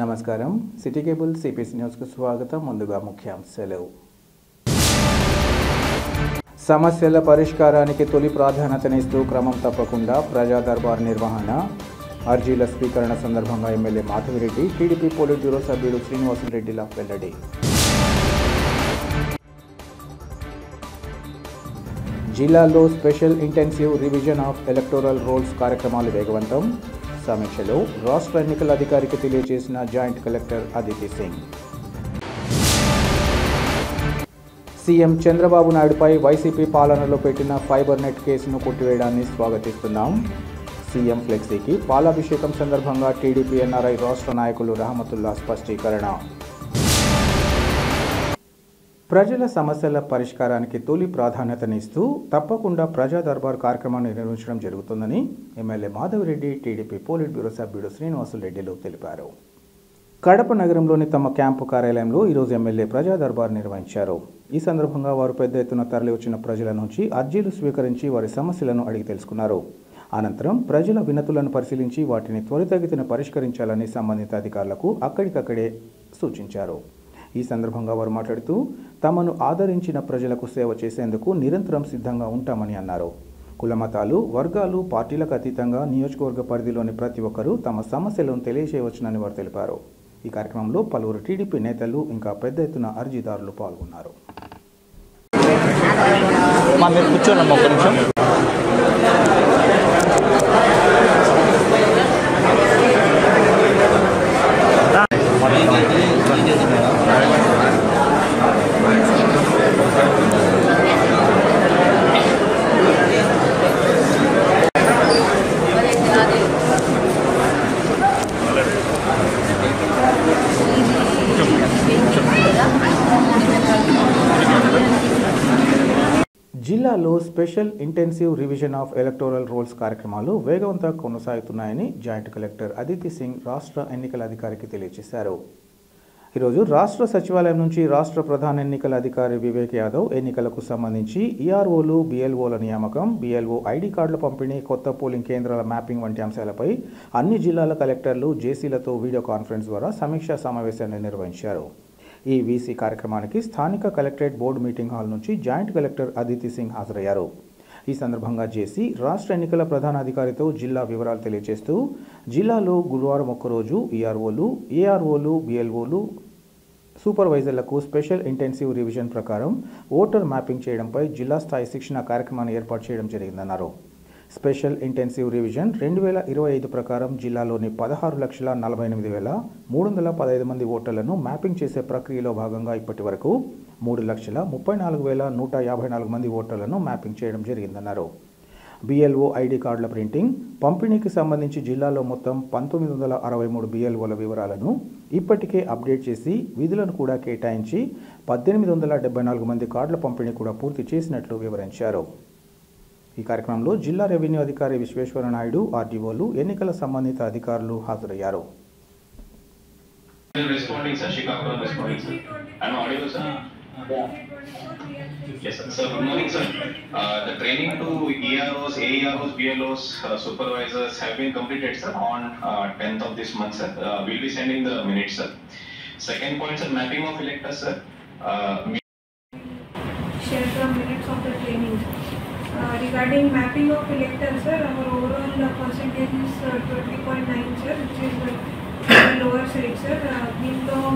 నమస్కారం city cable CPC న్యూస్కు స్వాగతం. ముందుగా ముఖ్యాంశాలు. సమస్యల పరిష్కారానికి తొలి ప్రాధాన్యతనిస్తూ క్రమం తప్పకుండా ప్రజా దర్బార్ నిర్వహణ. అర్జీల స్వీకరణ సందర్భంగా MLA Madhavi Reddy, TDP politburo సభ్యుడు శ్రీనివాసులరెడ్డిల వెల్లడి. జిల్లాలో special intensive revision of electoral rolls కార్యక్రమాలు వేగవంతం. సమీక్షలో రాష్ట్ర ఎన్నికల అధికారికి తెలియజేసిన joint collector Aditi Singh. CM Chandrababu నాయుడుపై వైసీపీ పాలనలో పెట్టిన ఫైబర్ నెట్ కేసును కొట్టివేయడాన్ని స్వాగతిస్తున్నాం. సీఎం ఫ్లెక్సీకి పాలాభిషేకం సందర్భంగా టీడీపీ ఎన్ఆర్ఐ రాష్ట్ర నాయకులు రహమతుల్లా స్పష్టీకరణ. ప్రజల సమస్యల పరిష్కారానికి తొలి ప్రాధాన్యతనిస్తూ తప్పకుండా ప్రజా దర్బార్ కార్యక్రమాన్ని నిర్వహించడం జరుగుతుందని MLA Madhavi Reddy, TDP politburo సభ్యుడు శ్రీనివాసులరెడ్డిలు తెలిపారు. కడప నగరంలోని తమ క్యాంపు కార్యాలయంలో ఈరోజు ఎమ్మెల్యే ప్రజా దర్బార్ నిర్వహించారు. ఈ సందర్భంగా వారు పెద్ద ఎత్తున తరలి వచ్చిన ప్రజల నుంచి అర్జీలు స్వీకరించి వారి సమస్యలను అడిగి తెలుసుకున్నారు. అనంతరం ప్రజల వినతులను పరిశీలించి వాటిని త్వరితగతిన పరిష్కరించాలని సంబంధిత అధికారులకు అక్కడికక్కడే సూచించారు. ఈ సందర్భంగా వారు మాట్లాడుతూ తమను ఆదరించిన ప్రజలకు సేవ చేసేందుకు నిరంతరం సిద్ధంగా ఉంటామని అన్నారు. కులమతాలు, వర్గాలు, పార్టీలకు అతీతంగా నియోజకవర్గ పరిధిలోని ప్రతి ఒక్కరూ తమ సమస్యలను తెలియజేయవచ్చునని వారు తెలిపారు. ఈ కార్యక్రమంలో పలువురు టీడీపీ నేతలు ఇంకా పెద్ద ఎత్తున అర్జీదారులు పాల్గొన్నారు. జిల్లాలో special intensive revision of electoral rolls కార్యక్రమాలు వేగవంతంగా కొనసాగుతున్నాయని జాయింట్ కలెక్టర్ అదితి సింగ్ రాష్ట్ర ఎన్నికల అధికారికి తెలియజేశారు. ఈరోజు రాష్ట్ర సచివాలయం నుంచి రాష్ట్ర ప్రధాన ఎన్నికల అధికారి వివేక్ యాదవ్ ఎన్నికలకు సంబంధించి ఈఆర్ఓలు, బిఎల్ఓల నియామకం, బిఎల్ఓ ఐడి కార్డుల పంపిణీ, కొత్త పోలింగ్ కేంద్రాల మ్యాపింగ్ వంటి అంశాలపై అన్ని జిల్లాల కలెక్టర్లు, జేసీలతో వీడియో కాన్ఫరెన్స్ ద్వారా సమీక్షా సమావేశాన్ని నిర్వహించారు. ఈ వీసీ కార్యక్రమానికి స్థానిక కలెక్టరేట్ బోర్డు మీటింగ్ హాల్ నుంచి జాయింట్ కలెక్టర్ అదితి సింగ్ హాజరయ్యారు. ఈ సందర్భంగా జేసీ రాష్ట్ర ఎన్నికల ప్రధాన అధికారితో జిల్లా వివరాలు తెలియజేస్తూ జిల్లాలో గురువారం ఒక్కరోజు ఈఆర్ఓలు, ఏఆర్ఓలు, బిఎల్ఓలు, సూపర్వైజర్లకు స్పెషల్ ఇంటెన్సివ్ రివిజన్ ప్రకారం ఓటర్ మ్యాపింగ్ చేయడంపై జిల్లా స్థాయి శిక్షణ కార్యక్రమాన్ని ఏర్పాటు చేయడం జరిగిందన్నారు. స్పెషల్ ఇంటెన్సివ్ రివిజన్ 2025 ప్రకారం జిల్లాలోని 16,48,315 మంది ఓటర్లను మ్యాపింగ్ చేసే ప్రక్రియలో భాగంగా ఇప్పటి వరకు 3,34,154 మంది ఓటర్లను మ్యాపింగ్ చేయడం జరిగిందన్నారు. బిఎల్ఓ ఐడి కార్డుల ప్రింటింగ్, పంపిణీకి సంబంధించి జిల్లాలో మొత్తం 1963 బిఎల్ఓల వివరాలను ఇప్పటికే అప్డేట్ చేసి విధులను కూడా కేటాయించి 1874 మంది కార్డుల పంపిణీ కూడా పూర్తి చేసినట్లు వివరించారు. ఈ కార్యక్రమంలో జిల్లా రెవెన్యూ అధికారి విశ్వేశ్వర నాయుడు, ఆర్డీఓలు, ఎన్నికల సంబంధిత అధికారులు హాజరయ్యారు. Yes, sir. So, good morning, sir. The training to EROs, AEROs, BLOs, supervisors have been completed, sir, on 10th of this month, sir. We'll be sending the minutes, sir. Second point, sir, mapping of electors, sir. Share the minutes of the training. Regarding mapping of electors, sir, our overall percentage is 20.9, sir, which is the lower side, sir.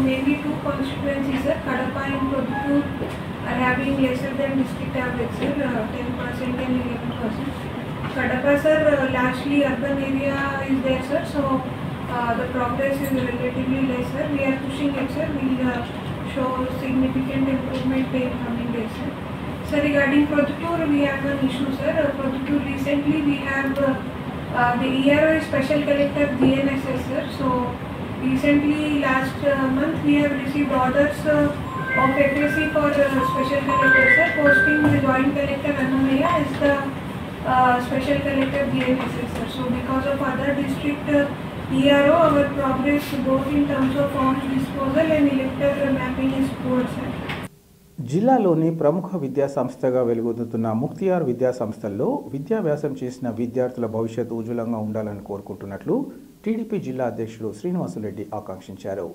Maybe two constituencies, sir, Kadapa and Koduttur are having lesser than district average, sir, 10% and 11%. Kadapa, sir, largely urban area is there, sir, so the progress is relatively less, sir. We are pushing it, sir. We will show significant improvement in coming days, sir. So regarding Koduttur, we have an issue, sir. Koduttur recently we have the ERO is Special Collector GNSS, sir. So recently last month we have received orders of FSC for Special Collector, sir, posting the Joint Collector Annamaya as the Special Collector GNSS, sir. So because of other district ERO, our progress both in terms of forms disposal and elector mapping is poor, sir. జిల్లాలోని ప్రముఖ విద్యా సంస్థగా వెలుగొందుతున్న ముక్తియార్ విద్యా సంస్థల్లో విద్యాభ్యాసం చేసిన విద్యార్థుల భవిష్యత్తు ఉజ్వలంగా ఉండాలని కోరుకుంటున్నట్లు టీడీపీ జిల్లా అధ్యక్షుడు శ్రీనివాసులరెడ్డి ఆకాంక్షించారు.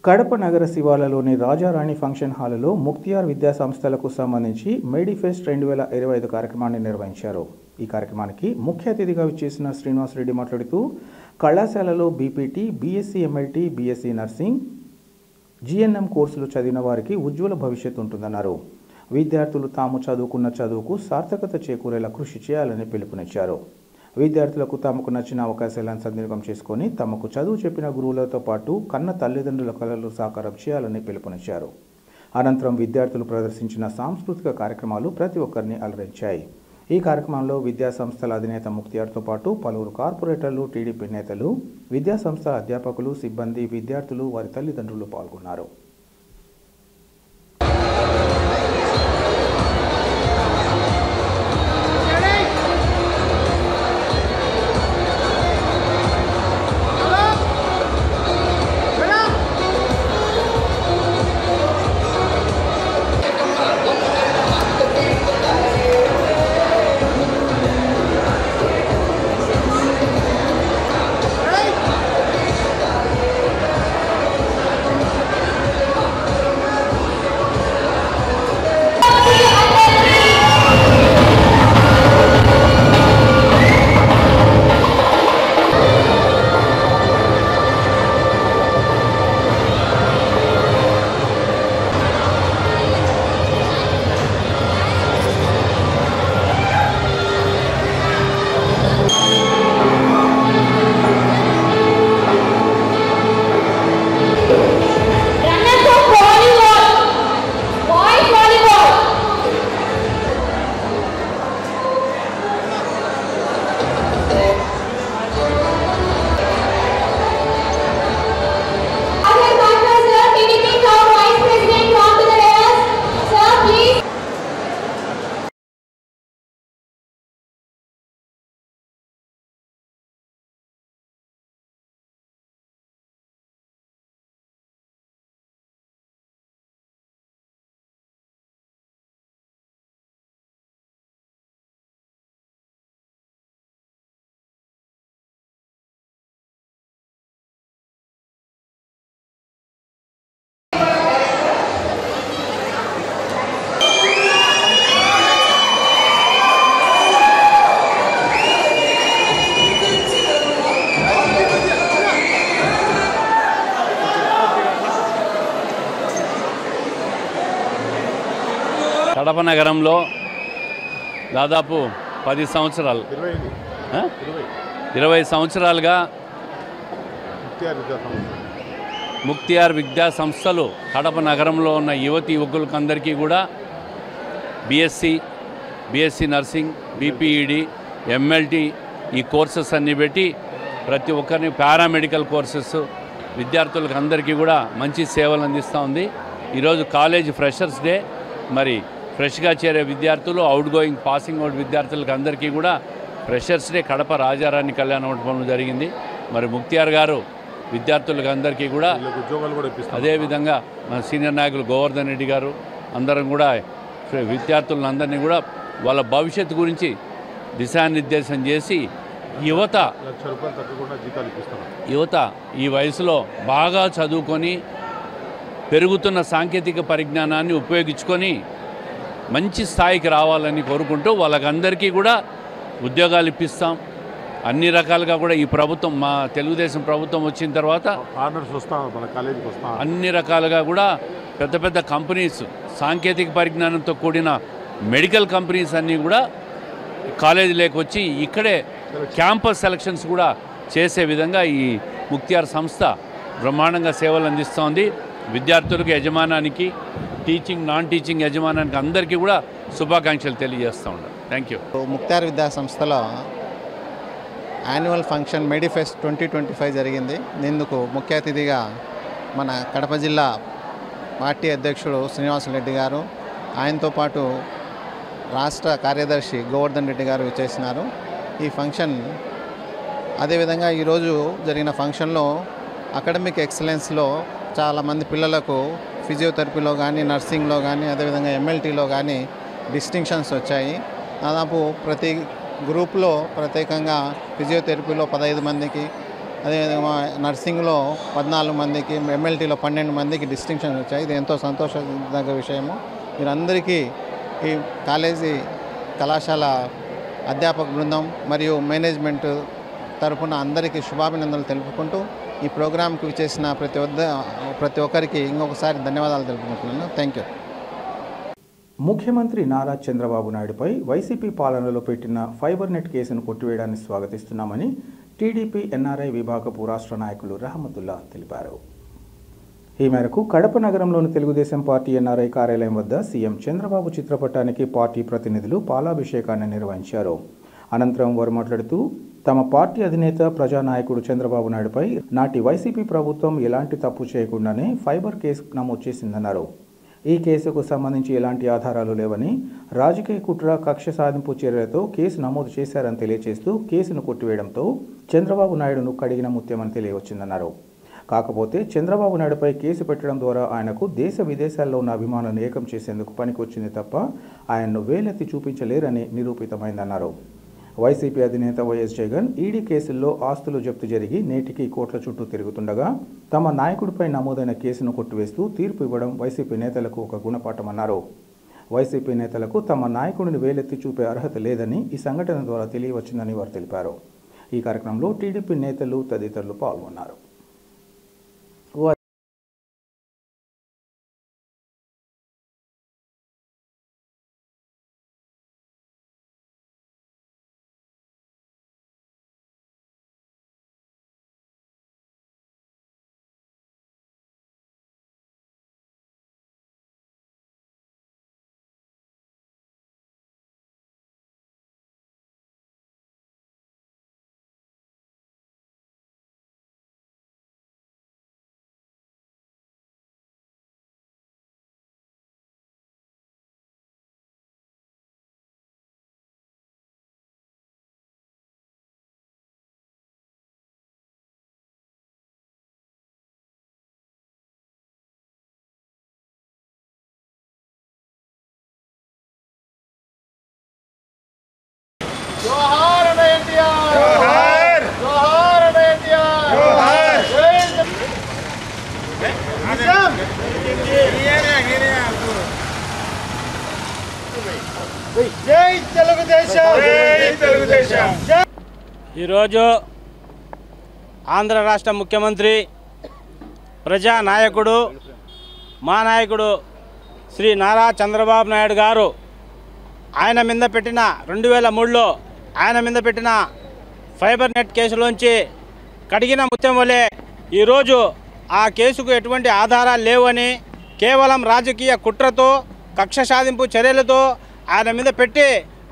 కడప నగర శివార్లలోని రాజారాణి ఫంక్షన్ హాలులో ముక్తియార్ విద్యా సంస్థలకు సంబంధించి మేడిఫెస్ట్ 2025 కార్యక్రమాన్ని నిర్వహించారు. ఈ కార్యక్రమానికి ముఖ్య అతిథిగా విచ్చేసిన శ్రీనివాసరెడ్డి మాట్లాడుతూ కళాశాలలో BPT, BSc MLT, BSc nursing, GNM కోర్సులు చదివిన వారికి ఉజ్వల భవిష్యత్తు ఉంటుందన్నారు. విద్యార్థులు తాము చదువుకున్న చదువుకు సార్థకత చేకూరేలా కృషి చేయాలని పిలుపునిచ్చారు. విద్యార్థులకు తమకు నచ్చిన అవకాశాలను సద్వినియోగం చేసుకొని తమకు చదువు చెప్పిన గురువులతో పాటు కన్న తల్లిదండ్రుల కలలు సాకారం చేయాలని పిలుపునిచ్చారు. అనంతరం విద్యార్థులు ప్రదర్శించిన సాంస్కృతిక కార్యక్రమాలు ప్రతి ఒక్కరిని అలరించాయి. ఈ కార్యక్రమంలో విద్యాసంస్థల అధినేత ముక్తియార్తో పాటు పలువురు కార్పొరేటర్లు, టీడీపీ నేతలు, విద్యాసంస్థల అధ్యాపకులు, సిబ్బంది, విద్యార్థులు, వారి తల్లిదండ్రులు పాల్గొన్నారు. కడప నగరంలో దాదాపు 10 సంవత్సరాలు 20 సంవత్సరాలుగా ముక్తియార్ విద్యా సంస్థలు కడప నగరంలో ఉన్న యువతి యువకులకందరికీ కూడా బీఎస్సీ నర్సింగ్, బీపీఈడి, ఎంఎల్టీ ఈ కోర్సెస్ అన్నీ పెట్టి ప్రతి ఒక్కరిని పారామెడికల్ కోర్సెస్ విద్యార్థులకు అందరికీ కూడా మంచి సేవలు అందిస్తూ ఉంది. ఈరోజు కాలేజ్ ఫ్రెషర్స్ డే. మరి ఫ్రెష్గా చేరే విద్యార్థులు, అవుట్ గోయింగ్ పాసింగ్ అవుట్ విద్యార్థులకు అందరికీ కూడా ఫ్రెషర్స్ డే కడప రాజారాణి కళ్యాణ మండపంలో జరిగింది. మరి ముక్తియార్ గారు విద్యార్థులకు అందరికీ కూడా అదేవిధంగా మన సీనియర్ నాయకులు గోవర్ధన్ రెడ్డి గారు అందరం కూడా విద్యార్థులందరినీ కూడా వాళ్ళ భవిష్యత్తు గురించి దిశానిర్దేశం చేసి యువత ఈ వయసులో బాగా చదువుకొని పెరుగుతున్న సాంకేతిక పరిజ్ఞానాన్ని ఉపయోగించుకొని మంచి స్థాయికి రావాలని కోరుకుంటూ వాళ్ళకందరికీ కూడా ఉద్యోగాలు ఇప్పిస్తాం. అన్ని రకాలుగా కూడా ఈ ప్రభుత్వం, మా తెలుగుదేశం ప్రభుత్వం వచ్చిన తర్వాత అన్ని రకాలుగా కూడా పెద్ద పెద్ద కంపెనీస్, సాంకేతిక పరిజ్ఞానంతో కూడిన మెడికల్ కంపెనీస్ అన్నీ కూడా కాలేజీలోకి వచ్చి ఇక్కడే క్యాంపస్ సెలక్షన్స్ కూడా చేసే విధంగా ఈ ముక్తియార్ సంస్థ బ్రహ్మాండంగా సేవలు అందిస్తోంది. విద్యార్థులకు, యజమానానికి, టీచింగ్ నాన్ టీచింగ్ యజమానానికి అందరికీ కూడా శుభాకాంక్షలు తెలియజేస్తూ ఉంటాం. Thank you. ముక్తియార్ విద్యా సంస్థలో యాన్యువల్ ఫంక్షన్ మేడిఫెస్ట్ 2025 జరిగింది. ఇందుకు ముఖ్య అతిథిగా మన కడప జిల్లా పార్టీ అధ్యక్షుడు శ్రీనివాసులరెడ్డి గారు, ఆయనతో పాటు రాష్ట్ర కార్యదర్శి గోవర్ధన్ రెడ్డి గారు చేసినారు. ఈ ఫంక్షన్ అదేవిధంగా ఈరోజు జరిగిన ఫంక్షన్లో అకాడమిక్ ఎక్సలెన్స్లో చాలామంది పిల్లలకు ఫిజియోథెరపీలో కానీ, నర్సింగ్లో కానీ, అదేవిధంగా ఎంఎల్టీలో కానీ డిస్టింక్షన్స్ వచ్చాయి. దాదాపు ప్రతి గ్రూప్లో ప్రత్యేకంగా ఫిజియోథెరపీలో 15 మందికి, అదేవిధంగా నర్సింగ్లో 14 మందికి, ఎంఎల్టీలో 12 మందికి డిస్టింక్షన్ వచ్చాయి. ఇది ఎంతో సంతోషదగ్గ విషయము. మీరందరికీ ఈ కళాశాల అధ్యాపక బృందం మరియు మేనేజ్మెంట్ తరఫున అందరికీ శుభాభినందనలు తెలుపుకుంటూ ఈ ప్రోగ్రాంకి విచ్చేసిన ప్రతి ఒక్కరికి ఇంకొకసారి ధన్యవాదాలు తెలుపుకుంటున్నాను. Thank you. ముఖ్యమంత్రి నారా చంద్రబాబు నాయుడుపై వైసీపీ పాలనలో పెట్టిన ఫైబర్ నెట్ కేసును కొట్టివేయడాన్ని స్వాగతిస్తున్నామని టీడీపీ ఎన్ఆర్ఐ విభాగపు రాష్ట్ర నాయకులు రహమతుల్లా తెలిపారు. ఈ మేరకు కడప నగరంలోని తెలుగుదేశం పార్టీ ఎన్ఆర్ఐ కార్యాలయం వద్ద సీఎం చంద్రబాబు చిత్రపటానికి పార్టీ ప్రతినిధులు పాలాభిషేకాన్ని నిర్వహించారు. అనంతరం వారు మాట్లాడుతూ తమ పార్టీ అధినేత ప్రజానాయకుడు చంద్రబాబు నాయుడుపై నాటి వైసీపీ ప్రభుత్వం ఎలాంటి తప్పు చేయకుండానే ఫైబర్ కేసు నమోదు చేసిందన్నారు. ఈ కేసుకు సంబంధించి ఎలాంటి ఆధారాలు లేవని, రాజకీయ కుట్ర, కక్ష సాధింపు చర్యలతో కేసు నమోదు చేశారని తెలియజేస్తూ కేసును కొట్టివేయడంతో చంద్రబాబు నాయుడును కడిగిన ముత్యమని తెలియవచ్చిందన్నారు. కాకపోతే చంద్రబాబు నాయుడుపై కేసు పెట్టడం ద్వారా ఆయనకు దేశ విదేశాల్లో ఉన్న అభిమానులను ఏకం చేసేందుకు పనికొచ్చింది తప్ప ఆయన్ను వేలెత్తి చూపించలేరని నిరూపితమైందన్నారు. వైసీపీ అధినేత వైఎస్ జగన్ ఈడీ కేసుల్లో ఆస్తులు జప్తు జరిగి నేటికి కోట్ల చుట్టూ తిరుగుతుండగా తమ నాయకుడిపై నమోదైన కేసును కొట్టివేస్తూ తీర్పు ఇవ్వడం వైసీపీ నేతలకు ఒక గుణపాఠమన్నారు. వైసీపీ నేతలకు తమ నాయకుడిని వేలెత్తి చూపే అర్హత లేదని ఈ సంఘటన ద్వారా తెలియవచ్చిందని వారు తెలిపారు. ఈ కార్యక్రమంలో టీడీపీ నేతలు తదితరులు పాల్గొన్నారు. जोहार एनटीआर, जोहार जोहार एनटीआर, जोहार जय తెలుగుదేశం, జై తెలుగుదేశం. ఈరోజు ఆంధ్ర రాష్ట్ర ముఖ్యమంత్రి, ప్రజా నాయకుడు, మా నాయకుడు శ్రీ నారా చంద్రబాబు నాయుడు గారు ఆయన మీద పెట్టిన 2003లో ఆయన మీద పెట్టిన ఫైబర్ నెట్ కేసులోంచి కడిగిన ముత్యం వలె ఈరోజు ఆ కేసుకు ఎటువంటి ఆధారాలు లేవని, కేవలం రాజకీయ కుట్రతో, కక్ష సాధింపు చర్యలతో ఆయన మీద పెట్టి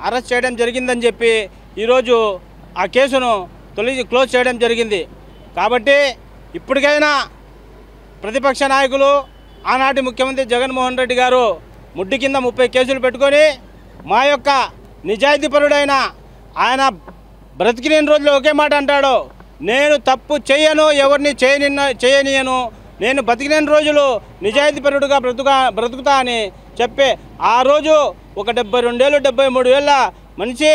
అరెస్ట్ చేయడం జరిగిందని చెప్పి ఈరోజు ఆ కేసును క్లోజ్ చేయడం జరిగింది. కాబట్టి ఇప్పటికైనా ప్రతిపక్ష నాయకులు, ఆనాటి ముఖ్యమంత్రి జగన్మోహన్ రెడ్డి గారు ముడ్డి కింద 30 కేసులు పెట్టుకొని మా యొక్క నిజాయితీపరుడైన ఆయన బ్రతికిన రోజులు ఒకే మాట అంటాడు, నేను తప్పు చేయను, ఎవరిని చేయనియను, నేను బతికిన రోజులు నిజాయితీపరుడుగా బ్రతుకుతా అని చెప్పే ఆ రోజు ఒక 72 ఏళ్ళు 73 ఏళ్ళ మనిషి,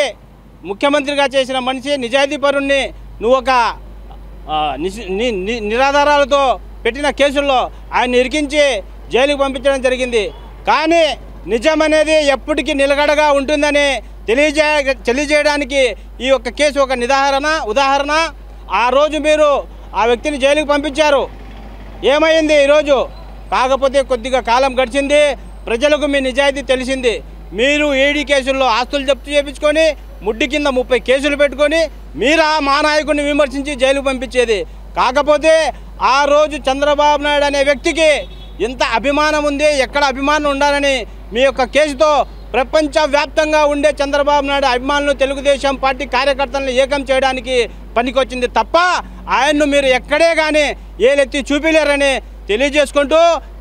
ముఖ్యమంత్రిగా చేసిన మనిషి, నిజాయితీపరుణ్ణి నువ్వు ఒక నిరాధారాలతో పెట్టిన కేసుల్లో ఆయన ఇరికించి జైలుకు పంపించడం జరిగింది. కానీ నిజం అనేది ఎప్పటికీ నిలకడగా ఉంటుందని తెలియజేయడానికి ఈ యొక్క కేసు ఒక ఉదాహరణ. ఆ రోజు మీరు ఆ వ్యక్తిని జైలుకు పంపించారు, ఏమైంది ఈరోజు? కాకపోతే కొద్దిగా కాలం గడిచింది, ప్రజలకు మీ నిజాయితీ తెలిసింది. మీరు ఈడీ కేసుల్లో ఆస్తులు జప్తు చేయించుకొని ముడ్డి కింద 30 కేసులు పెట్టుకొని మీరా మా నాయకుడిని విమర్శించి జైలుకు పంపించేది. కాకపోతే ఆ రోజు చంద్రబాబు నాయుడు అనే వ్యక్తికి ఎంత అభిమానం ఉంది, ఎక్కడ అభిమానం ఉండాలని మీ యొక్క కేసుతో ప్రపంచవ్యాప్తంగా ఉండే చంద్రబాబు నాయుడు అభిమానులు, తెలుగుదేశం పార్టీ కార్యకర్తలను ఏకం చేయడానికి పనికొచ్చింది తప్ప ఆయన్ను మీరు ఎక్కడే కానీ ఏలెత్తి చూపిలేరని తెలియజేసుకుంటూ,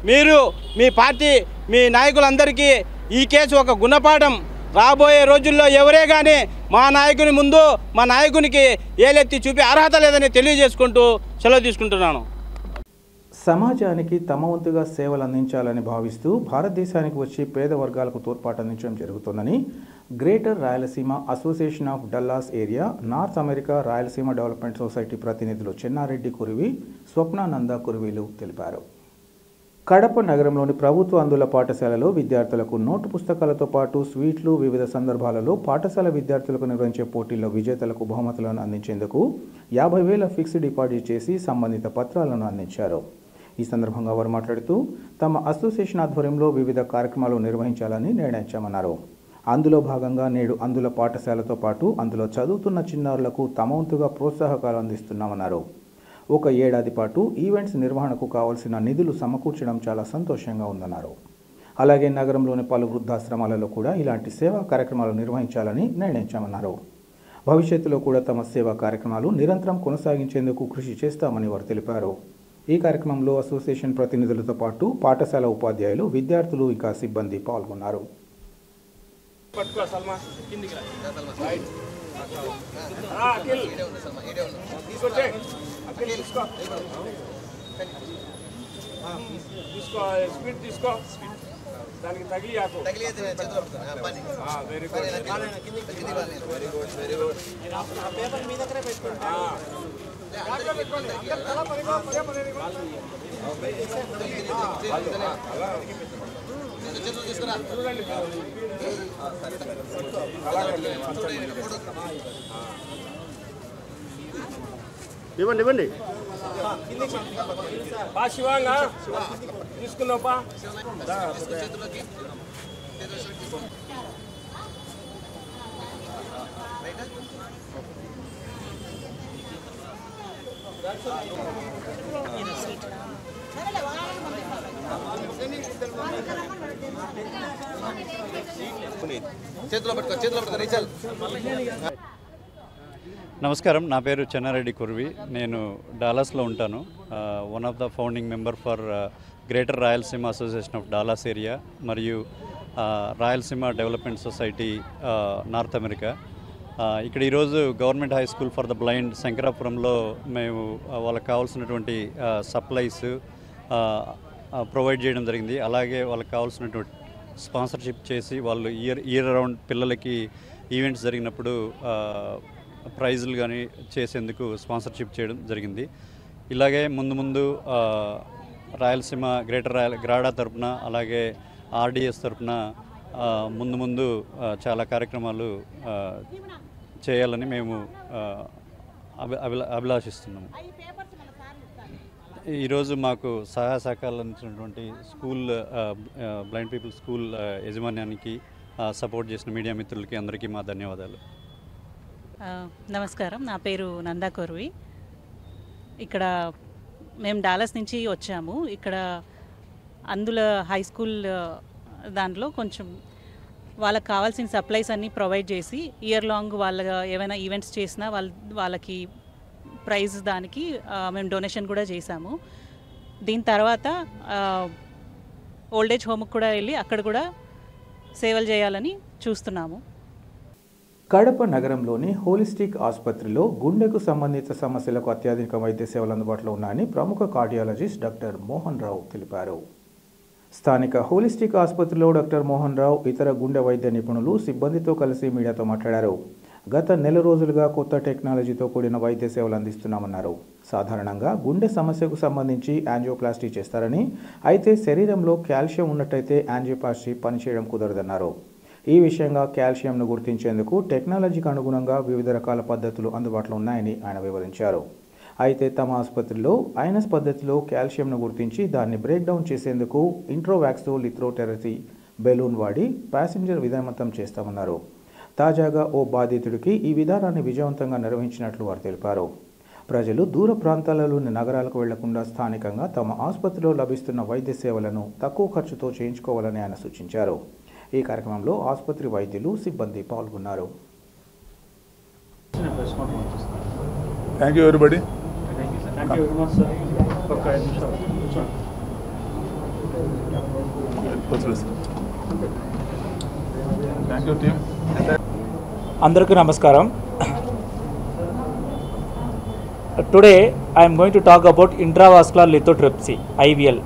మీరు మీ పార్టీ మీ నాయకులందరికీ ఈ కేసు ఒక గుణపాఠం. రాబోయే రోజుల్లో ఎవరే కానీ మా నాయకుని ముందు మా నాయకునికి ఏలెత్తి చూపే అర్హత లేదని తెలియజేసుకుంటూ సెలవు తీసుకుంటున్నాను. సమాజానికి తమ వంతుగా సేవలు అందించాలని భావిస్తూ భారతదేశానికి వచ్చి పేద వర్గాలకు తోడ్పాటు అందించడం జరుగుతుందని greater Rayalaseema association of Dallas area north America Rayalaseema development society ప్రతినిధులు చెన్నారెడ్డి కురివి, స్వప్నానంద కురివిలు తెలిపారు. కడప నగరంలోని ప్రభుత్వ అందుల పాఠశాలలో విద్యార్థులకు నోటు పుస్తకాలతో పాటు స్వీట్లు, వివిధ సందర్భాలలో పాఠశాల విద్యార్థులకు నిర్వహించే పోటీల్లో విజేతలకు బహుమతులను అందించేందుకు 50,000 ఫిక్స్డ్ డిపాజిట్ చేసి సంబంధిత పత్రాలను అందించారు. ఈ సందర్భంగా వారు మాట్లాడుతూ తమ అసోసియేషన్ ఆధ్వర్యంలో వివిధ కార్యక్రమాలు నిర్వహించాలని నిర్ణయించామన్నారు. అందులో భాగంగా నేడు అందుల పాఠశాలతో పాటు అందులో చదువుతున్న చిన్నారులకు తమ వంతుగా ప్రోత్సాహకాలు అందిస్తున్నామన్నారు. ఒక ఏడాది పాటు ఈవెంట్స్ నిర్వహణకు కావాల్సిన నిధులు సమకూర్చడం చాలా సంతోషంగా ఉందన్నారు. అలాగే నగరంలోని పలు వృద్ధాశ్రమాలలో కూడా ఇలాంటి సేవా కార్యక్రమాలు నిర్వహించాలని నిర్ణయించామన్నారు. భవిష్యత్తులో కూడా తమ సేవా కార్యక్రమాలు నిరంతరం కొనసాగించేందుకు కృషి చేస్తామని వారు తెలిపారు. ఈ కార్యక్రమంలో అసోసియేషన్ ప్రతినిధులతో పాటు పాఠశాల ఉపాధ్యాయులు, విద్యార్థులు ఇంకా సిబ్బంది పాల్గొన్నారు. ఇవ్వండి బా శివాంగా తీసుకున్నాపా. నమస్కారం, నా పేరు చెన్నారెడ్డి కుర్వి. నేను డాలస్లో ఉంటాను. One of the founding member for greater Rayalaseema association of Dallas area మరియు Rayalaseema development society North America. ఇక్కడ ఈరోజు government high school for the blind శంకరాపురంలో మేము వాళ్ళకి కావాల్సినటువంటి సప్లైస్ ప్రొవైడ్ చేయడం జరిగింది. అలాగే వాళ్ళకి కావాల్సినటువంటి స్పాన్సర్షిప్ చేసి వాళ్ళు ఇయర్ రౌండ్ పిల్లలకి ఈవెంట్స్ జరిగినప్పుడు ప్రైజులు కానీ చేసేందుకు స్పాన్సర్షిప్ చేయడం జరిగింది. ఇలాగే ముందు రాయలసీమ గ్రేటర్ గ్రాడా తరపున అలాగే ఆర్డిఎస్ తరపున ముందు చాలా కార్యక్రమాలు చేయాలని మేము అభిలాషిస్తున్నాము. ఈరోజు మాకు సహాయ సహకారాలు అందించినటువంటి స్కూల్ బ్లైండ్ పీపుల్ స్కూల్ యాజమాన్యానికి సపోర్ట్ చేసిన మీడియా మిత్రులకి అందరికీ మా ధన్యవాదాలు. నమస్కారం, నా పేరు నందా కొర్వి. ఇక్కడ మేము డాలస్ నుంచి వచ్చాము. ఇక్కడ అందులో హై స్కూల్ దాంట్లో కొంచెం వాళ్ళకి కావాల్సిన సప్లైస్ అన్నీ ప్రొవైడ్ చేసి ఇయర్ లాంగ్ వాళ్ళ ఏమైనా ఈవెంట్స్ చేసినా వాళ్ళకి ప్రైజ్ దానికి మేము డొనేషన్ కూడా చేశాము. దీని తర్వాత ఓల్డేజ్ హోమ్కి కూడా వెళ్ళి అక్కడ కూడా సేవలు చేయాలని చూస్తున్నాము. కడప నగరంలోని హోలిస్టిక్ ఆసుపత్రిలో గుండెకు సంబంధిత సమస్యలకు అత్యాధునిక వైద్య సేవలు అందుబాటులో ఉన్నాయని ప్రముఖ కార్డియాలజిస్ట్ డాక్టర్ మోహన్ రావు తెలిపారు. స్థానిక హోలిస్టిక్ ఆసుపత్రిలో డాక్టర్ మోహన్ రావు ఇతర గుండె వైద్య నిపుణులు సిబ్బందితో కలిసి మీడియాతో మాట్లాడారు. గత నెల రోజులుగా కొత్త టెక్నాలజీతో కూడిన వైద్య సేవలు అందిస్తున్నామన్నారు. సాధారణంగా గుండె సమస్యకు సంబంధించి యాంజియోప్లాస్టీ చేస్తారని, అయితే శరీరంలో కాల్షియం ఉన్నట్టయితే యాంజియోప్లాస్టీ పనిచేయడం కుదరదన్నారు. ఈ విషయంగా కాల్షియంను గుర్తించేందుకు టెక్నాలజీకి అనుగుణంగా వివిధ రకాల పద్ధతులు అందుబాటులో ఉన్నాయని ఆయన వివరించారు. అయితే తమ ఆసుపత్రిలో ఐనస్ పద్ధతిలో కాల్షియంను గుర్తించి దాన్ని బ్రేక్ డౌన్ చేసేందుకు ఇంట్రోవాక్సో లిథ్రోథెరపీ బెలూన్ వాడి ప్యాసింజర్ విధానవంతం చేస్తామన్నారు. తాజాగా ఓ బాధితుడికి ఈ విధానాన్ని విజయవంతంగా నిర్వహించినట్లు వారు తెలిపారు. ప్రజలు దూర ప్రాంతాలలోని నగరాలకు వెళ్లకుండా స్థానికంగా తమ ఆసుపత్రిలో లభిస్తున్న వైద్య సేవలను తక్కువ ఖర్చుతో చేయించుకోవాలని ఆయన సూచించారు. ఈ కార్యక్రమంలో ఆసుపత్రి వైద్యులు, సిబ్బంది పాల్గొన్నారు. Thank you everybody. అందరికీ నమస్కారం. Today I'm going to talk about intravascular lithotripsy IVL.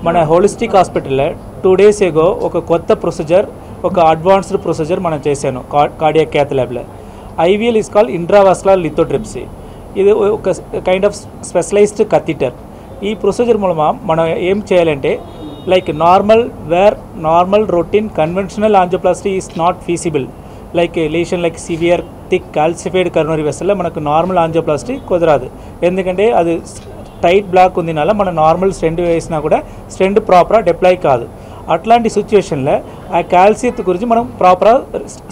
మన హోలిస్టిక్ హాస్పిటల్లో 2 days ago ఒక కొత్త ప్రొసీజర్, ఒక అడ్వాన్స్డ్ ప్రొసీజర్ మనం చేశాను కార్డియాక్ క్యాత్ ల్యాబ్లో. IVL is called intravascular lithotripsy. ఇది ఒక కైండ్ ఆఫ్ స్పెషలైజ్డ్ కథీటర్. ఈ ప్రొసీజర్ మూలమ మనం ఏం చేయాలంటే like normal routine conventional angioplasty is not feasible. Like lesion like severe thick calcified coronary వెసల్లో మనకు నార్మల్ యాంజియోప్లాస్టీ కుదరదు. ఎందుకంటే అది టైట్ బ్లాక్ ఉంది, నల్ల మన నార్మల్ స్టెంట్ వేసినా కూడా స్టెంట్ ప్రాపర్గా డిప్లాయ్ కాదు. అట్లాంటి సిచ్యువేషన్లో ఆ కాల్సియత్ గురించి మనం ప్రాపర్గా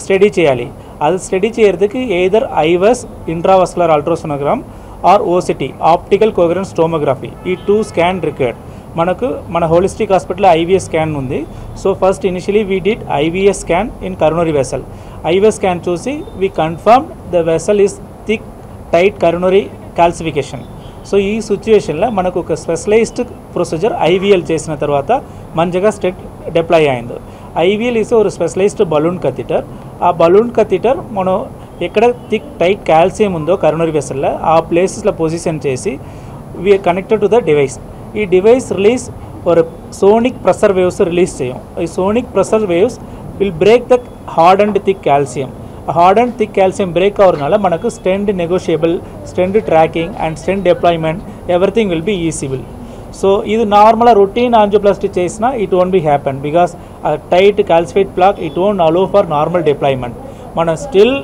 స్టడీ చేయాలి. అది స్టడీ చేయడానికి either IVUS intravascular ultrasonogram or OCT optical coherence tomography, ఈ 2 స్కాన్ రిక్వైర్డ్. మనకు మన హోలిస్టిక్ హాస్పిటల్లో IVS స్కాన్ ఉంది. So first initially we did IVS scan in coronary vessel. IVS scan చూసి we confirm the vessel is thick tight coronary calcification. So ఈ సిచ్యువేషన్లో మనకు ఒక స్పెషలైజ్డ్ ప్రొసీజర్ IVL చేసిన తర్వాత మంచిగా స్టెట్ డిప్లాయ్ అయింది. IVL ఈస్ ఒక స్పెషలైజ్డ్ బలూన్ కథీటర్. ఆ బలూన్ కథీటర్ మనం ఎక్కడ థిక్ టైట్ కాల్సియం ఉందో కరోనరీ వెసల్లో ఆ ప్లేసెస్లో పొజిషన్ చేసి we're connected to the device. ఈ డివైస్ రిలీజ్ ఒక సోనిక్ ప్రెషర్ వేవ్స్ రిలీజ్ చేయం. ఈ sonic pressure waves will break the hard and thick calcium. Hard and thick calcium break అవడం మనకు stent negotiable, stent tracking and stent deployment everything will B ఈజీబుల్. So ఇది normal routine angioplasty చేసినా it won't be happen because tight calcified plaque it won't allow for normal deployment. మనం still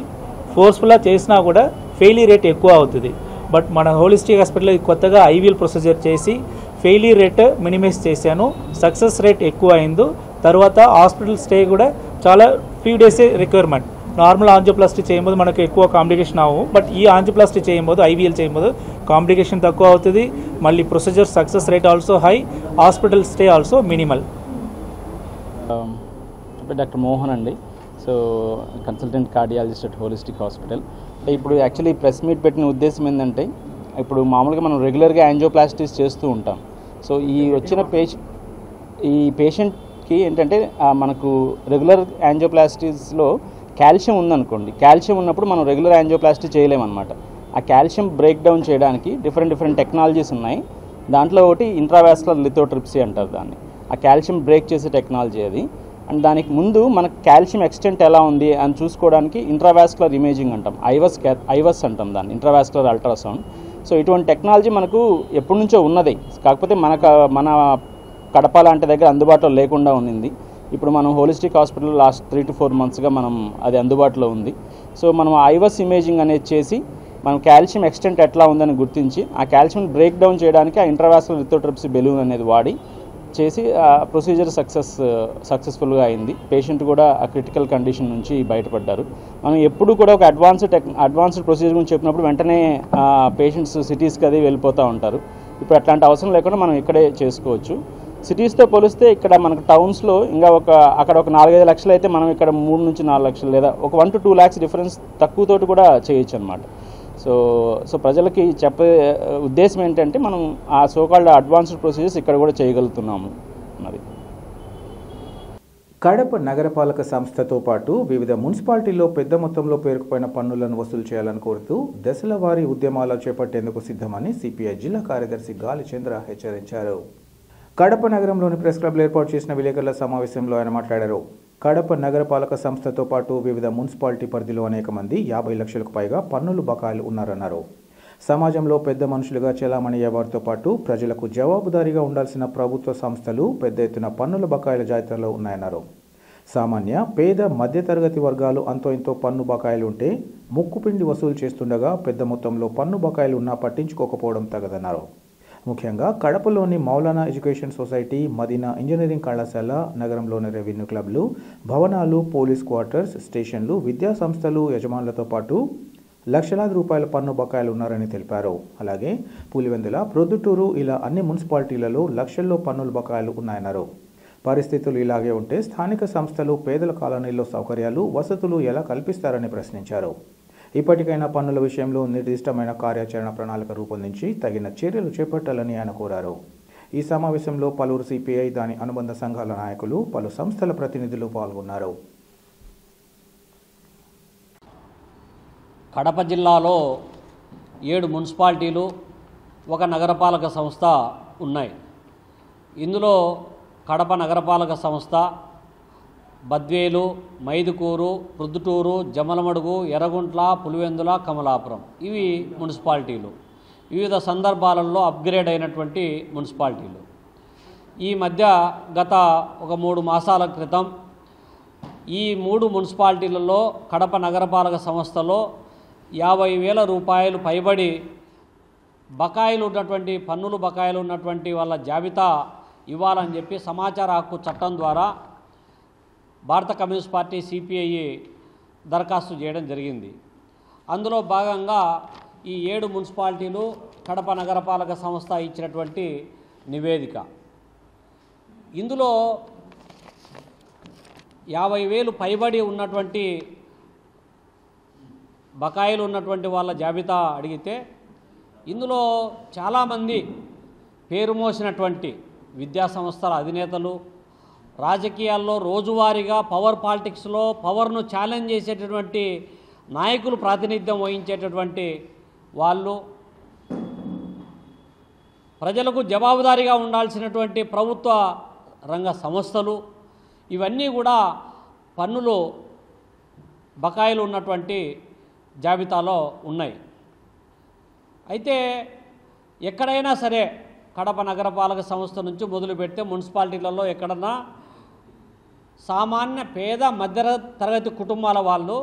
ఫోర్స్ఫుల్గా చేసినా కూడా failure rate ఎక్కువ అవుతుంది. But మన holistic హాస్పిటల్లో కొత్తగా IVL ప్రొసీజర్ చేసి ఫెయిలియర్ రేట్ మినిమైజ్ చేశాను, సక్సెస్ రేట్ ఎక్కువ అయింది. తర్వాత హాస్పిటల్ స్టే కూడా చాలా ఫ్యూ డేసే రిక్వైర్మెంట్. నార్మల్ యాంజియోప్లాస్టీ చేయబోదు మనకు ఎక్కువ కాంప్లికేషన్ అవ్వవు, బట్ ఈ యాంజియోప్లాస్టీ చేయబోదు IVL చేయబోదు కాంప్లికేషన్ తక్కువ అవుతుంది. మళ్ళీ procedure success rate also high, hospital stay also minimal. Doctor Mohan అండి. So consultant cardiologist at holistic hospital. అంటే ఇప్పుడు యాక్చువల్లీ ప్రెస్ మీట్ పెట్టిన ఉద్దేశం ఏంటంటే ఇప్పుడు మామూలుగా మనం రెగ్యులర్గా యాంజియోప్లాస్టీస్ చేస్తూ ఉంటాం. సో ఈ వచ్చిన పేషెంట్కి ఏంటంటే మనకు రెగ్యులర్ యాంజియోప్లాస్టీస్లో కాల్షియం ఉందనుకోండి, కాల్షియం ఉన్నప్పుడు మనం రెగ్యులర్ యాంజియోప్లాస్టీ చేయలేమన్నమాట. ఆ కాల్షియం బ్రేక్ డౌన్ చేయడానికి డిఫరెంట్ టెక్నాలజీస్ ఉన్నాయి. దాంట్లో ఒకటి ఇంట్రావాస్కులర్ లిథోట్రిప్సీ అంటారు దాన్ని. ఆ కాల్షియం బ్రేక్ చేసే టెక్నాలజీ అది. అండ్ దానికి ముందు మనకు కాల్షియం ఎక్స్టెంట్ ఎలా ఉంది అని చూసుకోవడానికి ఇంట్రావాస్కులర్ ఇమేజింగ్ అంటాం, ఐవస్ అంటాం దాన్ని, ఇంట్రావాస్కులర్ అల్ట్రాసౌండ్. సో ఇటువంటి టెక్నాలజీ మనకు ఎప్పటి నుంచో ఉన్నది, కాకపోతే మన కడప లాంటి దగ్గర అందుబాటులో లేకుండా ఉన్నింది. ఇప్పుడు మనం హోలిస్టిక్ హాస్పిటల్ లాస్ట్ 3 to 4 monthsగా మనం అది అందుబాటులో ఉంది. సో మనం ఐవస్ ఇమేజింగ్ అనేది చేసి మనం కాల్షియం ఎక్స్టెంట్ ఎట్లా ఉందని గుర్తించి ఆ కాల్షియం బ్రేక్ డౌన్ చేయడానికి ఆ ఇంట్రావాస్కులర్ లిథోట్రిప్సీ బెలూన్ అనేది వాడి చేసి ఆ ప్రొసీజర్ సక్సెస్ఫుల్గా అయింది. పేషెంట్ కూడా ఆ క్రిటికల్ కండిషన్ నుంచి బయటపడ్డారు. మనం ఎప్పుడు కూడా ఒక అడ్వాన్స్డ్ ప్రొసీజర్ గురించి చెప్పినప్పుడు వెంటనే పేషెంట్స్ సిటీస్కి అది వెళ్ళిపోతూ ఉంటారు. ఇప్పుడు అట్లాంటి అవసరం లేకుండా మనం ఇక్కడే చేసుకోవచ్చు. సిటీస్తో పోలిస్తే ఇక్కడ మనకు టౌన్స్లో ఇంకా అక్కడ ఒక 4-5 లక్షలు అయితే మనం ఇక్కడ 3 నుంచి 4 లక్షలు లేదా ఒక 1 to 2 lakhs డిఫరెన్స్ తక్కువతోటి కూడా చేయొచ్చు అనమాట. సో ప్రజలకి చెప్పే ఉద్దేశం ఏంటంటే మనం ఆ సోకాల్డ్ అడ్వాన్స్డ్ ప్రొసీజర్స్ ఇక్కడ కూడా చేయగలుగుతున్నాము మరి. కడప నగరపాలక సంస్థతో పాటు వివిధ మున్సిపాలిటీల్లో పెద్ద మొత్తంలో పేరుకుపోయిన పన్నులను వసూలు చేయాలని కోరుతూ దశల వారీ ఉద్యమాలు చేపట్టేందుకు సిద్ధమని సిపిఐ జిల్లా కార్యదర్శి గాలిచంద్ర హెచ్చరించారు. కడప నగరంలోని ప్రెస్ క్లబ్లో ఏర్పాటు చేసిన విలేకరుల సమావేశంలో ఆయన మాట్లాడారు. కడప నగరపాలక సంస్థతో పాటు వివిధ మున్సిపాలిటీ పరిధిలో అనేక మంది 50 లక్షలకు పైగా పన్నులు బకాయిలు ఉన్నారన్నారు. సమాజంలో పెద్ద మనుషులుగా చెలామణి అయ్యేవారితో పాటు ప్రజలకు జవాబుదారీగా ఉండాల్సిన ప్రభుత్వ సంస్థలు పెద్ద ఎత్తున పన్నుల బకాయిల జాబితాలో ఉన్నాయన్నారు. సామాన్య పేద మధ్యతరగతి వర్గాలు అంతో ఇంతో పన్ను బకాయిలు ఉంటే ముక్కుపిండి వసూలు చేస్తుండగా పెద్ద మొత్తంలో పన్ను బకాయిలు ఉన్నా పట్టించుకోకపోవడం తగదన్నారు. ముఖ్యంగా కడపలోని Maulana education society, Madina engineering కళాశాల, నగరంలోని రెవెన్యూ క్లబ్లు, భవనాలు, పోలీస్ క్వార్టర్స్, స్టేషన్లు, విద్యా సంస్థలు యజమానులతో పాటు లక్షలాది రూపాయల పన్ను బకాయిలు ఉన్నారని తెలిపారు. అలాగే పులివెందుల, ప్రొద్దుటూరు ఇలా అన్ని మున్సిపాలిటీలలో లక్షల్లో పన్నుల బకాయిలు ఉన్నాయన్నారు. పరిస్థితులు ఇలాగే ఉంటే స్థానిక సంస్థలు పేదల కాలనీల్లో సౌకర్యాలు, వసతులు ఎలా కల్పిస్తారని ప్రశ్నించారు. ఇప్పటికైనా పన్నుల విషయంలో నిర్దిష్టమైన కార్యాచరణ ప్రణాళిక రూపొందించి తగిన చర్యలు చేపట్టాలని ఆయన కోరారు. ఈ సమావేశంలో పలువురు సిపిఐ, దాని అనుబంధ సంఘాల నాయకులు, పలు సంస్థల ప్రతినిధులు పాల్గొన్నారు. కడప జిల్లాలో 7 మున్సిపాలిటీలు, ఒక నగరపాలక సంస్థ ఉన్నాయి. ఇందులో కడప నగరపాలక సంస్థ, బద్వేలు, మైదుకూరు, ప్రొద్దుటూరు, జమలమడుగు, ఎర్రగుంట్ల, పులివెందుల, కమలాపురం ఇవి మున్సిపాలిటీలు. వివిధ సందర్భాలలో అప్గ్రేడ్ అయినటువంటి మున్సిపాలిటీలు. ఈ మధ్య గత ఒక 3 మాసాల క్రితం ఈ 3 మున్సిపాలిటీలలో కడప నగరపాలక సంస్థలో 50,000 రూపాయలు పైబడి బకాయిలు ఉన్నటువంటి పన్నులు బకాయిలు ఉన్నటువంటి వాళ్ళ జాబితా ఇవ్వాలని చెప్పి సమాచార హక్కు చట్టం ద్వారా భారత కమ్యూనిస్ట్ పార్టీ సిపిఐ దరఖాస్తు చేయడం జరిగింది. అందులో భాగంగా ఈ 7 మున్సిపాలిటీలు కడప నగరపాలక సంస్థ ఇచ్చినటువంటి నివేదిక. ఇందులో 50,000 పైబడి ఉన్నటువంటి బకాయిలు ఉన్నటువంటి వాళ్ళ జాబితా అడిగితే ఇందులో చాలామంది పేరు మోసినటువంటి విద్యా సంస్థల అధినేతలు, రాజకీయాల్లో రోజువారీగా పవర్ పాలిటిక్స్లో పవర్ను ఛాలెంజ్ చేసేటటువంటి నాయకులు ప్రాతినిధ్యం వహించేటటువంటి వాళ్ళు, ప్రజలకు జవాబుదారీగా ఉండాల్సినటువంటి ప్రభుత్వ రంగ సంస్థలు, ఇవన్నీ కూడా పన్నులు బకాయిలు ఉన్నటువంటి జాబితాలో ఉన్నాయి. అయితే ఎక్కడైనా సరే కడప నగరపాలక సంస్థ నుంచి మొదలు పెడితే మున్సిపాలిటీలలో ఎక్కడన్నా సామాన్య పేద మధ్య తరగతి కుటుంబాల వాళ్ళు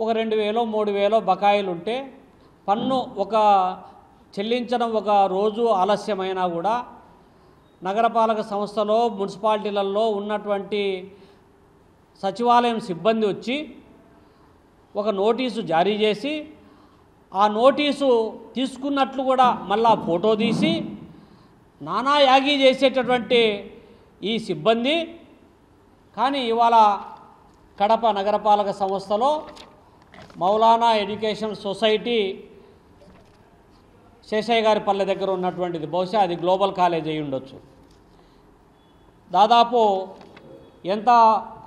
ఒక 2,000 3,000 బకాయిలు ఉంటే పన్ను చెల్లించడం ఒక రోజు ఆలస్యమైనా కూడా నగరపాలక సంస్థలో మున్సిపాలిటీలలో ఉన్నటువంటి సచివాలయం సిబ్బంది వచ్చి ఒక నోటీసు జారీ చేసి ఆ నోటీసు తీసుకున్నట్లు కూడా మళ్ళా ఫోటో తీసి నానా యాగి చేసేటటువంటి ఈ సిబ్బంది కానీ ఇవాళ కడప నగరపాలక సంస్థలో మౌలానా ఎడ్యుకేషన్ సొసైటీ శేషయ్య గారి పల్లె దగ్గర ఉన్నటువంటిది, బహుశా అది గ్లోబల్ కాలేజ్ అయి ఉండొచ్చు. దాదాపు ఎంత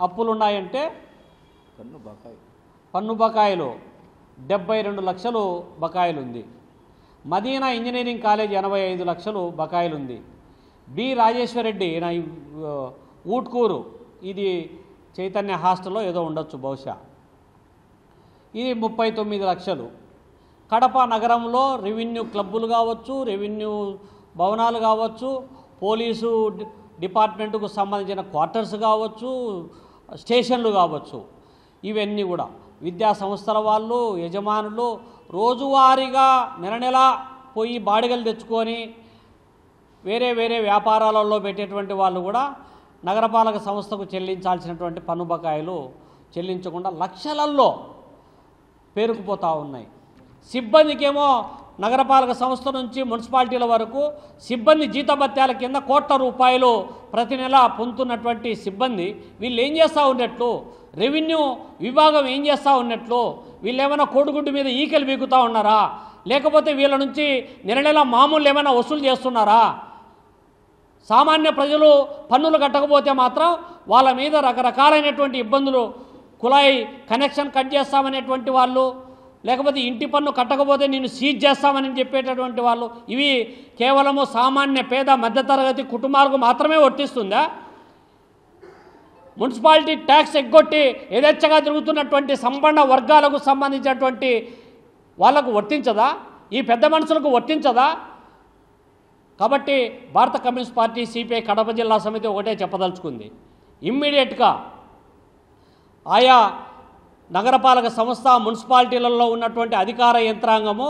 అప్పులు ఉన్నాయంటే పన్ను బకాయిలు 72 లక్షలు బకాయిలు ఉంది. మదీనా ఇంజనీరింగ్ కాలేజ్ 85 లక్షలు బకాయిలు ఉంది. బి రాజేశ్వరరెడ్డి ఊట్కూరు, ఇది చైతన్య హాస్టల్లో ఏదో ఉండొచ్చు బహుశా, ఇది 39 లక్షలు. కడప నగరంలో రెవెన్యూ క్లబ్బులు కావచ్చు, రెవెన్యూ భవనాలు కావచ్చు, పోలీసు డిపార్ట్మెంటుకు సంబంధించిన క్వార్టర్స్ కావచ్చు, స్టేషన్లు కావచ్చు, ఇవన్నీ కూడా విద్యా సంస్థల వాళ్ళు యజమానులు రోజువారీగా నెల పోయి బాడిగలు తెచ్చుకొని వేరే వేరే వ్యాపారాలలో పెట్టేటువంటి వాళ్ళు కూడా నగరపాలక సంస్థకు చెల్లించాల్సినటువంటి పన్ను బకాయిలు చెల్లించకుండా లక్షలలో పేరుకుపోతూ ఉన్నాయి. సిబ్బందికేమో నగరపాలక సంస్థ నుంచి మున్సిపాలిటీల వరకు సిబ్బంది జీతభత్యాల కింద కోట్ల రూపాయలు ప్రతి నెల పొందుతున్నటువంటి సిబ్బంది వీళ్ళు ఏం చేస్తూ ఉన్నట్లు, రెవెన్యూ విభాగం ఏం చేస్తూ ఉన్నట్లు, వీళ్ళు ఏమైనా కోడిగుడ్డు మీద ఈకలు బీగుతూ ఉన్నారా, లేకపోతే వీళ్ళ నుంచి నెల మామూలు ఏమైనా వసూలు చేస్తున్నారా? సామాన్య ప్రజలు పన్నులు కట్టకపోతే మాత్రం వాళ్ళ మీద రకరకాలైనటువంటి ఇబ్బందులు, కుళాయి కనెక్షన్ కట్ చేస్తామనేటువంటి వాళ్ళు, లేకపోతే ఇంటి పన్ను కట్టకపోతే నేను సీజ్ చేస్తామని చెప్పేటటువంటి వాళ్ళు, ఇవి కేవలము సామాన్య పేద మధ్యతరగతి కుటుంబాలకు మాత్రమే వర్తిస్తుందా? మున్సిపాలిటీ ట్యాక్స్ ఎగ్గొట్టి యథేచ్ఛగా తిరుగుతున్నటువంటి సంపన్న వర్గాలకు సంబంధించినటువంటి వాళ్లకు వర్తించదా? ఈ పెద్ద మనుషులకు వర్తించదా? కాబట్టి భారత కమ్యూనిస్ట్ పార్టీ సిపిఐ కడప జిల్లా సమితి ఒకటే చెప్పదలుచుకుంది, ఇమ్మీడియట్గా ఆయా నగరపాలక సంస్థ మున్సిపాలిటీలలో ఉన్నటువంటి అధికార యంత్రాంగము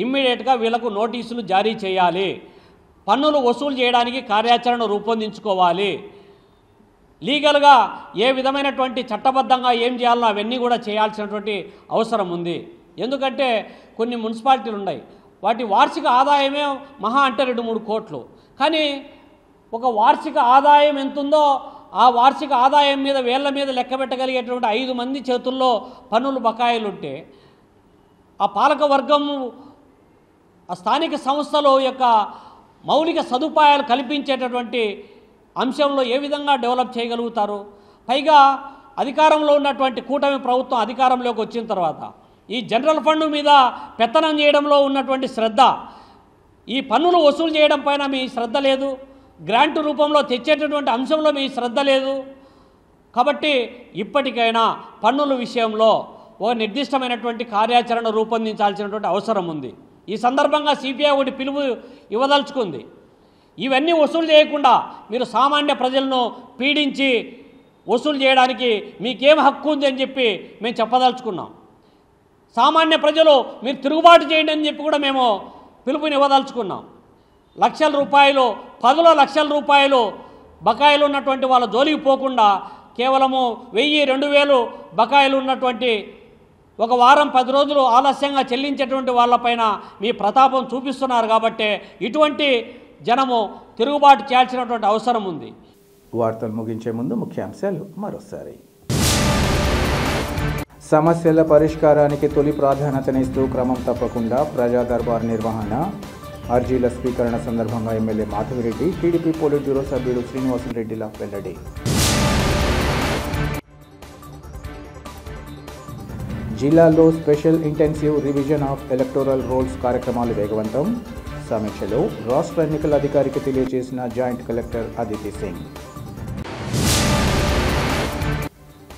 ఇమ్మీడియట్గా వీళ్లకు నోటీసులు జారీ చేయాలి, పన్నులు వసూలు చేయడానికి కార్యాచరణ రూపొందించుకోవాలి, లీగల్గా ఏ విధమైనటువంటి చట్టబద్ధంగా ఏం చేయాలో అవన్నీ కూడా చేయాల్సినటువంటి అవసరం ఉంది. ఎందుకంటే కొన్ని మున్సిపాలిటీలు ఉన్నాయి, వాటి వార్షిక ఆదాయమే మహా అంటే 2-3 కోట్లు, కానీ ఒక వార్షిక ఆదాయం ఎంతుందో ఆ వార్షిక ఆదాయం మీద వేళ్ల మీద లెక్క పెట్టగలిగేటువంటి 5 మంది చేతుల్లో పన్నులు బకాయిలు ఉంటే ఆ పాలక వర్గము ఆ స్థానిక సంస్థల యొక్క మౌలిక సదుపాయాలు కల్పించేటటువంటి అంశంలో ఏ విధంగా డెవలప్ చేయగలుగుతారు? పైగా అధికారంలో ఉన్నటువంటి కూటమి ప్రభుత్వం అధికారంలోకి వచ్చిన తర్వాత ఈ జనరల్ ఫండ్ మీద పెత్తనం చేయడంలో ఉన్నటువంటి శ్రద్ధ, ఈ పన్నులు వసూలు చేయడం పైన మీ శ్రద్ధ లేదు, గ్రాంట్ రూపంలో తెచ్చేటటువంటి అంశంలో మీ శ్రద్ధ లేదు. కాబట్టి ఇప్పటికైనా పన్నుల విషయంలో ఓ నిర్దిష్టమైనటువంటి కార్యాచరణ రూపొందించాల్సినటువంటి అవసరం ఉంది. ఈ సందర్భంగా సిపిఐ ఒకటి పిలుపు ఇవ్వదలుచుకుంది. ఇవన్నీ వసూలు చేయకుండా మీరు సామాన్య ప్రజలను పీడించి వసూలు చేయడానికి మీకేం హక్కు ఉంది అని చెప్పి మేము చెప్పదలుచుకున్నాం. సామాన్య ప్రజలు మీరు తిరుగుబాటు చేయండి అని చెప్పి కూడా మేము పిలుపుని ఇవ్వదలుచుకున్నాం. లక్షల రూపాయలు, 10 లక్షల రూపాయలు బకాయిలు ఉన్నటువంటి వాళ్ళ జోలికి పోకుండా కేవలము 1000-2000 బకాయిలు ఉన్నటువంటి ఒక వారం 10 రోజులు ఆలస్యంగా చెల్లించేటువంటి వాళ్ళపైన మీ ప్రతాపం చూపిస్తున్నారు. కాబట్టి ఇటువంటి జనము తిరుగుబాటు చేయాల్సినటువంటి అవసరం ఉంది. వార్తలు ముగించే ముందు ముఖ్యాంశాలు మరోసారి. సమస్యల పరిష్కారానికి తొలి ప్రాధాన్యతనిస్తూ క్రమం తప్పకుండా ప్రజా దర్బార్ నిర్వహణ. అర్జీల స్వీకరణ సందర్భంగా MLA Madhavi Reddy, TDP politburo సభ్యుడు శ్రీనివాసరెడ్డిల వెల్లడి. జిల్లాలో special intensive revision of electoral rolls కార్యక్రమాలు వేగవంతం. సమీక్షలో రాష్ట్ర ఎన్నికల అధికారికి తెలియజేసిన joint collector Aditi Singh.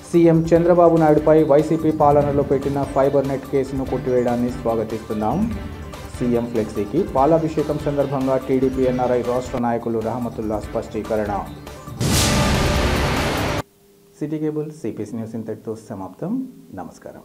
CM Chandrababu నాయుడుపై వైసీపీ పాలనలో పెట్టిన ఫైబర్ నెట్ కేసును కొట్టివేయడాన్ని స్వాగతిస్తున్నాం. సీఎం ఫ్లెక్సీకి పాలాభిషేకం సందర్భంగా టీడీపీ ఎన్ఆర్ఐ రాష్ట్ర నాయకులు రహమతుల్లా స్పష్టీకరణ. సిటీ కేబుల్ సిపిసి న్యూస్ ఇంతటితో సమాప్తం. నమస్కారం.